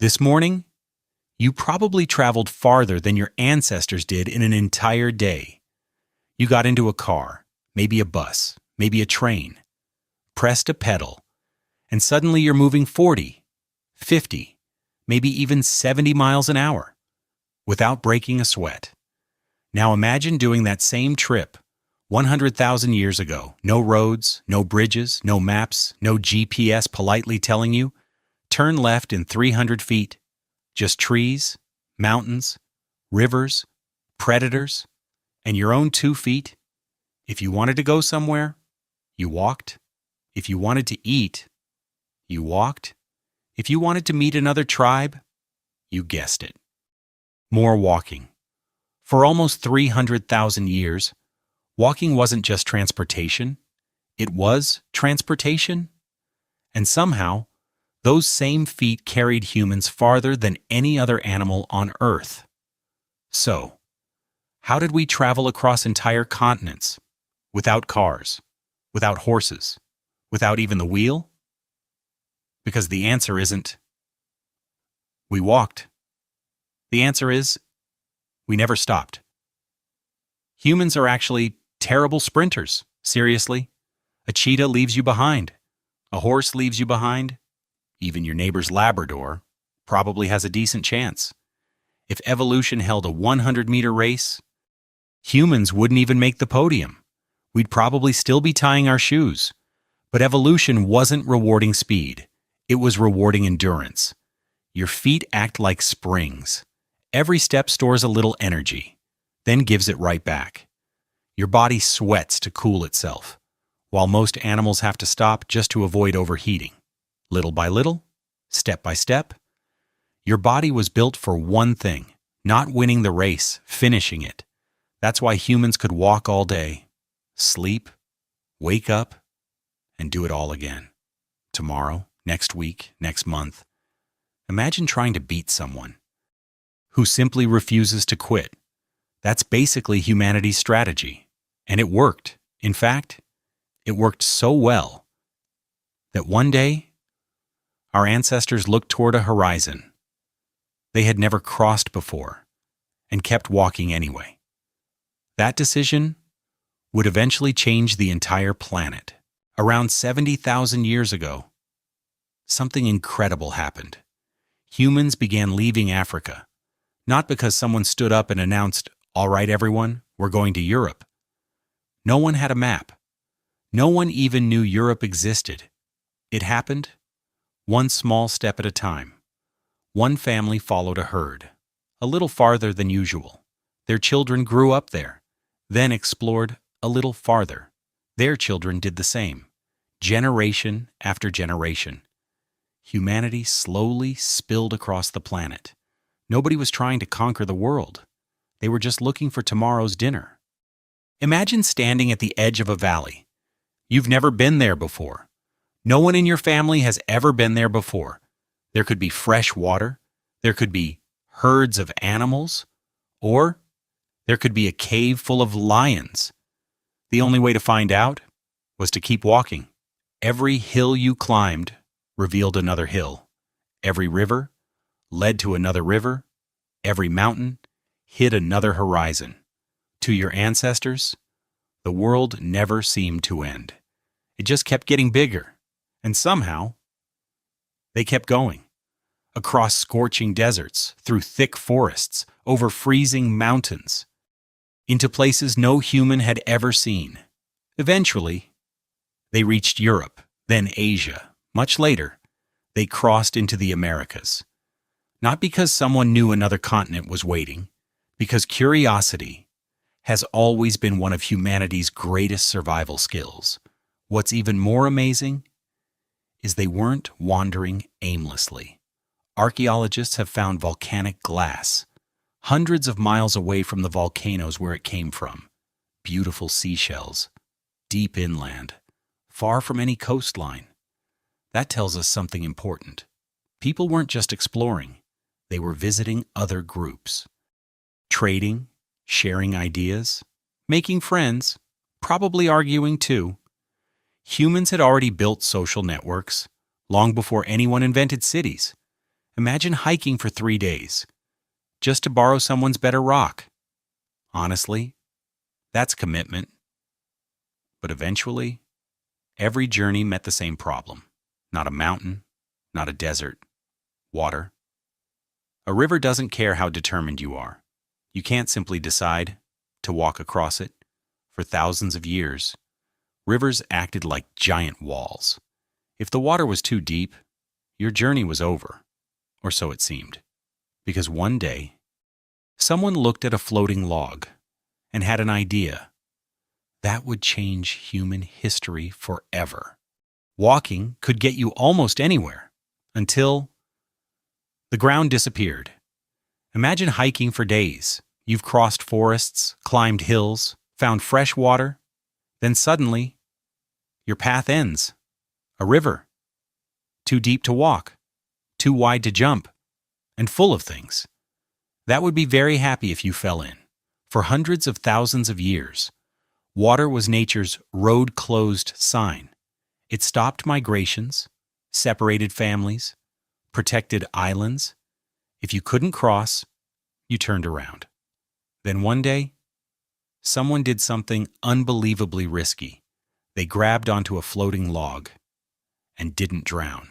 This morning, you probably traveled farther than your ancestors did in an entire day. You got into a car, maybe a bus, maybe a train, pressed a pedal, and suddenly you're moving 40, 50, maybe even 70 miles an hour without breaking a sweat. Now imagine doing that same trip 100,000 years ago. No roads, no bridges, no maps, no GPS politely telling you, turn left in 300 feet. Just trees, mountains, rivers, predators, and your own 2 feet. If you wanted to go somewhere, you walked. If you wanted to eat, you walked. If you wanted to meet another tribe, you guessed it. More walking. For almost 300,000 years, walking wasn't just transportation, it was transportation. And somehow, those same feet carried humans farther than any other animal on Earth. So, how did we travel across entire continents? Without cars, without horses, without even the wheel? Because the answer isn't, we walked. The answer is, we never stopped. Humans are actually terrible sprinters, seriously. A cheetah leaves you behind. A horse leaves you behind. Even your neighbor's Labrador probably has a decent chance. If evolution held a 100-meter race, humans wouldn't even make the podium. We'd probably still be tying our shoes. But evolution wasn't rewarding speed. It was rewarding endurance. Your feet act like springs. Every step stores a little energy, then gives it right back. Your body sweats to cool itself, while most animals have to stop just to avoid overheating. Little by little, step by step, your body was built for one thing, not winning the race, finishing it. That's why humans could walk all day, sleep, wake up, and do it all again. Tomorrow, next week, next month. Imagine trying to beat someone who simply refuses to quit. That's basically humanity's strategy. And it worked. In fact, it worked so well that one day, our ancestors looked toward a horizon they had never crossed before and kept walking anyway. That decision would eventually change the entire planet. Around 70,000 years ago, something incredible happened. Humans began leaving Africa, not because someone stood up and announced, "All right, everyone, we're going to Europe." No one had a map. No one even knew Europe existed. It happened one small step at a time. One family followed a herd, a little farther than usual. Their children grew up there, then explored a little farther. Their children did the same, generation after generation. Humanity slowly spilled across the planet. Nobody was trying to conquer the world. They were just looking for tomorrow's dinner. Imagine standing at the edge of a valley. You've never been there before. No one in your family has ever been there before. There could be fresh water, there could be herds of animals, or there could be a cave full of lions. The only way to find out was to keep walking. Every hill you climbed revealed another hill. Every river led to another river. Every mountain hid another horizon. To your ancestors, the world never seemed to end. It just kept getting bigger. And somehow, they kept going. Across scorching deserts, through thick forests, over freezing mountains, into places no human had ever seen. Eventually, they reached Europe, then Asia. Much later, they crossed into the Americas. Not because someone knew another continent was waiting, because curiosity has always been one of humanity's greatest survival skills. What's even more amazing is they weren't wandering aimlessly. Archaeologists have found volcanic glass, hundreds of miles away from the volcanoes where it came from. Beautiful seashells, deep inland, far from any coastline. That tells us something important. People weren't just exploring, they were visiting other groups. Trading, sharing ideas, making friends, probably arguing too. Humans had already built social networks long before anyone invented cities. Imagine hiking for 3 days, just to borrow someone's bed or rock. Honestly, that's commitment. But eventually, every journey met the same problem. Not a mountain, not a desert. Water. A river doesn't care how determined you are. You can't simply decide to walk across it. For thousands of years, rivers acted like giant walls. If the water was too deep, your journey was over, or so it seemed. Because one day, someone looked at a floating log and had an idea that would change human history forever. Walking could get you almost anywhere until the ground disappeared. Imagine hiking for days. You've crossed forests, climbed hills, found fresh water. Then suddenly, your path ends. A river. Too deep to walk, too wide to jump, and full of things. That would be very happy if you fell in. For hundreds of thousands of years, water was nature's road-closed sign. It stopped migrations, separated families, protected islands. If you couldn't cross, you turned around. Then one day, someone did something unbelievably risky. They grabbed onto a floating log and didn't drown.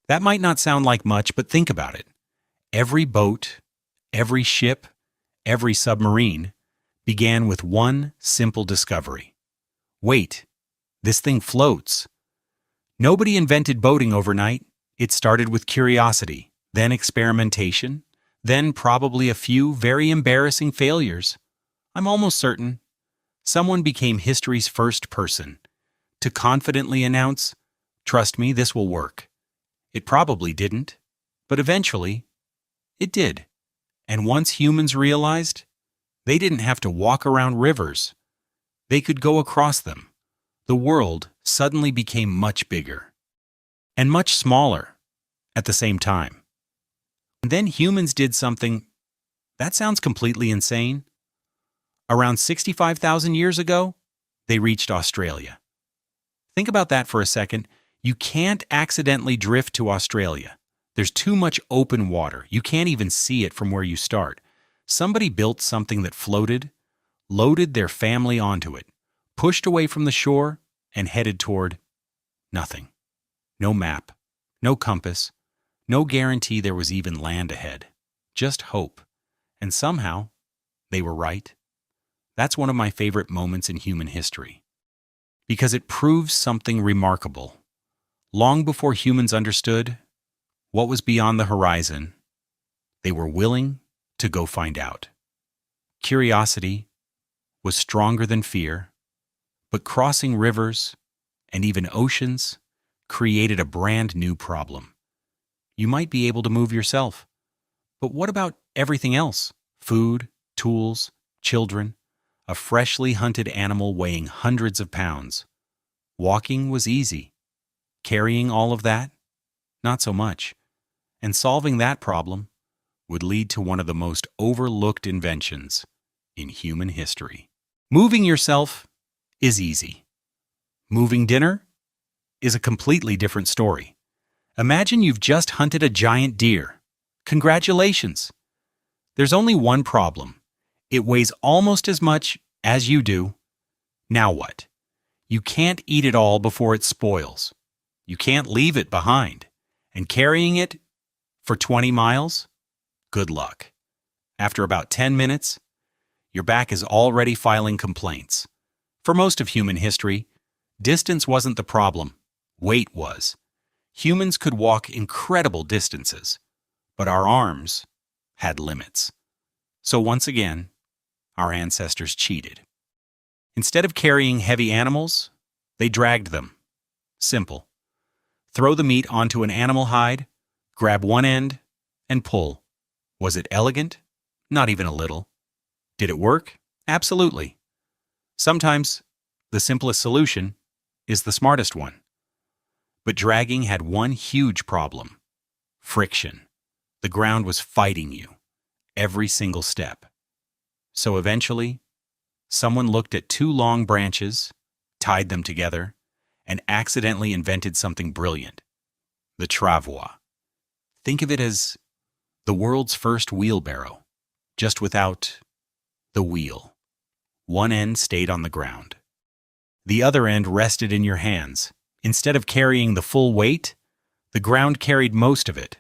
That might not sound like much, but think about it. Every boat, every ship, every submarine began with one simple discovery. Wait, this thing floats. Nobody invented boating overnight. It started with curiosity, then experimentation, then probably a few very embarrassing failures. I'm almost certain someone became history's first person to confidently announce, "Trust me, this will work." It probably didn't, but eventually, it did. And once humans realized, they didn't have to walk around rivers. They could go across them. The world suddenly became much bigger and much smaller at the same time. And then humans did something that sounds completely insane. Around 65,000 years ago, they reached Australia. Think about that for a second. You can't accidentally drift to Australia. There's too much open water. You can't even see it from where you start. Somebody built something that floated, loaded their family onto it, pushed away from the shore, and headed toward nothing. No map, no compass, no guarantee there was even land ahead. Just hope. And somehow, they were right. That's one of my favorite moments in human history, because it proves something remarkable. Long before humans understood what was beyond the horizon, they were willing to go find out. Curiosity was stronger than fear, but crossing rivers and even oceans created a brand new problem. You might be able to move yourself, but what about everything else? Food, tools, children, a freshly hunted animal weighing hundreds of pounds. Walking was easy. Carrying all of that? Not so much. And solving that problem would lead to one of the most overlooked inventions in human history. Moving yourself is easy. Moving dinner is a completely different story. Imagine you've just hunted a giant deer. Congratulations! There's only one problem. It weighs almost as much as you do. Now what? You can't eat it all before it spoils. You can't leave it behind. And carrying it for 20 miles? Good luck. After about 10 minutes, your back is already filing complaints. For most of human history, distance wasn't the problem. Weight was. Humans could walk incredible distances, but our arms had limits. So once again, our ancestors cheated. Instead of carrying heavy animals, they dragged them. Simple. Throw the meat onto an animal hide, grab one end, and pull. Was it elegant? Not even a little. Did it work? Absolutely. Sometimes the simplest solution is the smartest one. But dragging had one huge problem: friction. The ground was fighting you every single step. So eventually, someone looked at two long branches, tied them together, and accidentally invented something brilliant: the travois. Think of it as the world's first wheelbarrow, just without the wheel. One end stayed on the ground. The other end rested in your hands. Instead of carrying the full weight, the ground carried most of it.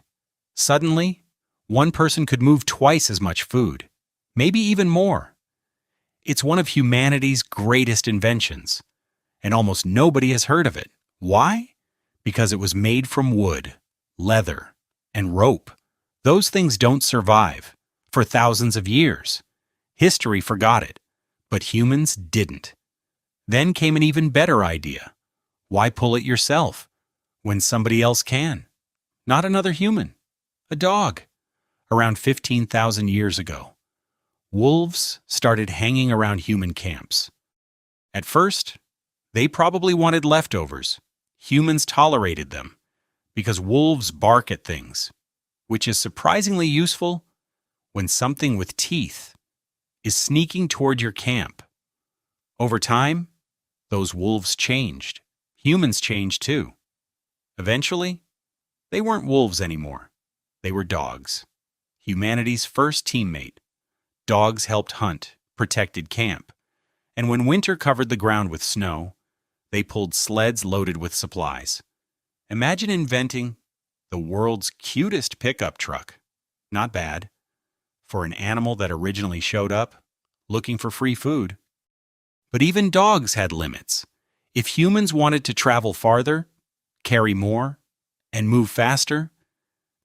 Suddenly, one person could move twice as much food, maybe even more. It's one of humanity's greatest inventions, and almost nobody has heard of it. Why? Because it was made from wood, leather, and rope. Those things don't survive for thousands of years. History forgot it, but humans didn't. Then came an even better idea. Why pull it yourself when somebody else can? Not another human, a dog. Around 15,000 years ago, wolves started hanging around human camps. At first, they probably wanted leftovers. Humans tolerated them because wolves bark at things, which is surprisingly useful when something with teeth is sneaking toward your camp. Over time, those wolves changed. Humans changed too. Eventually, they weren't wolves anymore. They were dogs. Humanity's first teammate. Dogs helped hunt, protected camp, and when winter covered the ground with snow, they pulled sleds loaded with supplies. Imagine inventing the world's cutest pickup truck. Not bad. For an animal that originally showed up looking for free food. But even dogs had limits. If humans wanted to travel farther, carry more, and move faster,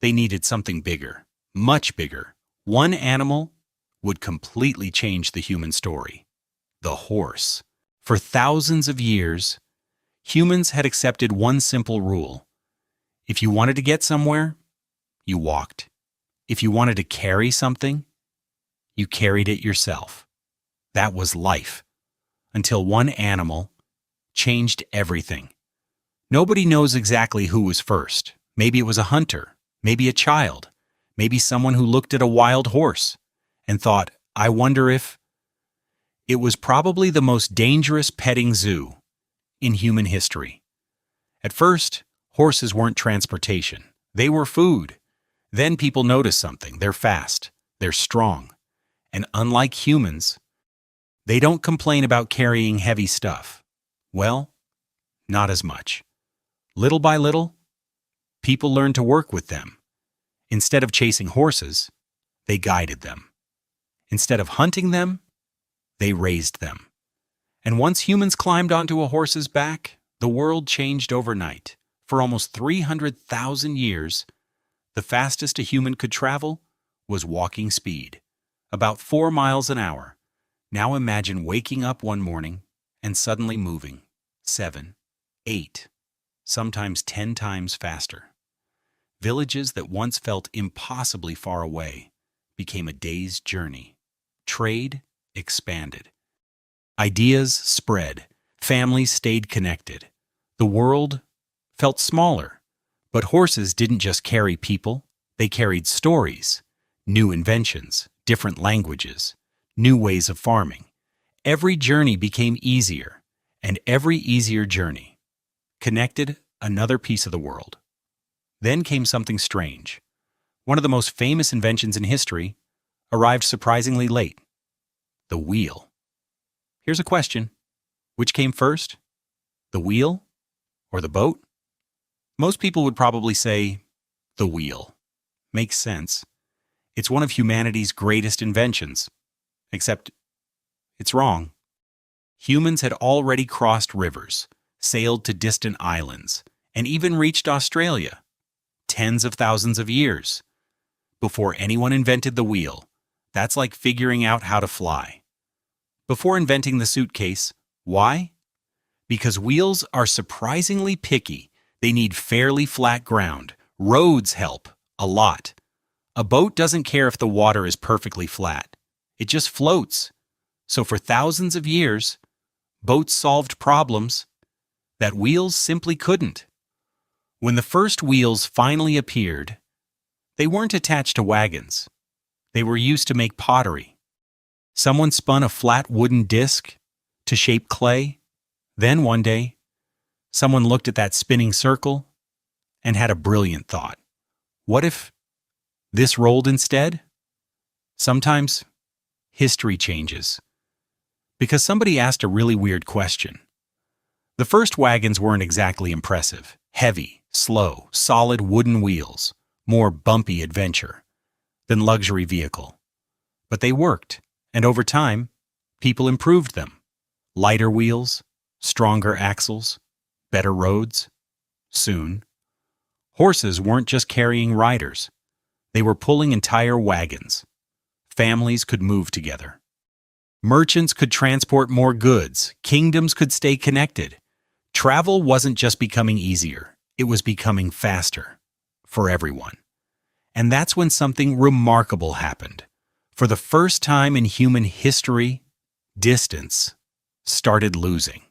they needed something bigger, much bigger. One animal would completely change the human story: the horse. For thousands of years, humans had accepted one simple rule. If you wanted to get somewhere, you walked. If you wanted to carry something, you carried it yourself. That was life. Until one animal changed everything. Nobody knows exactly who was first. Maybe it was a hunter, maybe a child, maybe someone who looked at a wild horse and thought, I wonder if... It was probably the most dangerous petting zoo in human history. At first, horses weren't transportation. They were food. Then people noticed something. They're fast. They're strong. And unlike humans, they don't complain about carrying heavy stuff. Well, not as much. Little by little, people learned to work with them. Instead of chasing horses, they guided them. Instead of hunting them, they raised them. And once humans climbed onto a horse's back, the world changed overnight. For almost 300,000 years, the fastest a human could travel was walking speed, about 4 miles an hour. Now imagine waking up one morning and suddenly moving 7, 8, sometimes 10 times faster. Villages that once felt impossibly far away became a day's journey. Trade expanded. Ideas spread. Families stayed connected. The world felt smaller. But horses didn't just carry people. They carried stories, new inventions, different languages, new ways of farming. Every journey became easier, and every easier journey connected another piece of the world. Then came something strange. One of the most famous inventions in history arrived surprisingly late: the wheel. Here's a question. Which came first? The wheel or the boat? Most people would probably say the wheel. Makes sense. It's one of humanity's greatest inventions. Except it's wrong. Humans had already crossed rivers, sailed to distant islands, and even reached Australia. Tens of thousands of years before anyone invented the wheel. That's like figuring out how to fly. Before inventing the suitcase, why? Because wheels are surprisingly picky. They need fairly flat ground. Roads help a lot. A boat doesn't care if the water is perfectly flat. It just floats. So for thousands of years, boats solved problems that wheels simply couldn't. When the first wheels finally appeared, they weren't attached to wagons. They were used to make pottery. Someone spun a flat wooden disc to shape clay. Then one day, someone looked at that spinning circle and had a brilliant thought. What if this rolled instead? Sometimes history changes because somebody asked a really weird question. The first wagons weren't exactly impressive. Heavy, slow, solid wooden wheels. More bumpy adventure than luxury vehicle. But they worked, and over time, people improved them. Lighter wheels, stronger axles, better roads. Soon, horses weren't just carrying riders. They were pulling entire wagons. Families could move together. Merchants could transport more goods. Kingdoms could stay connected. Travel wasn't just becoming easier. It was becoming faster. For everyone. And that's when something remarkable happened. For the first time in human history, distance started losing.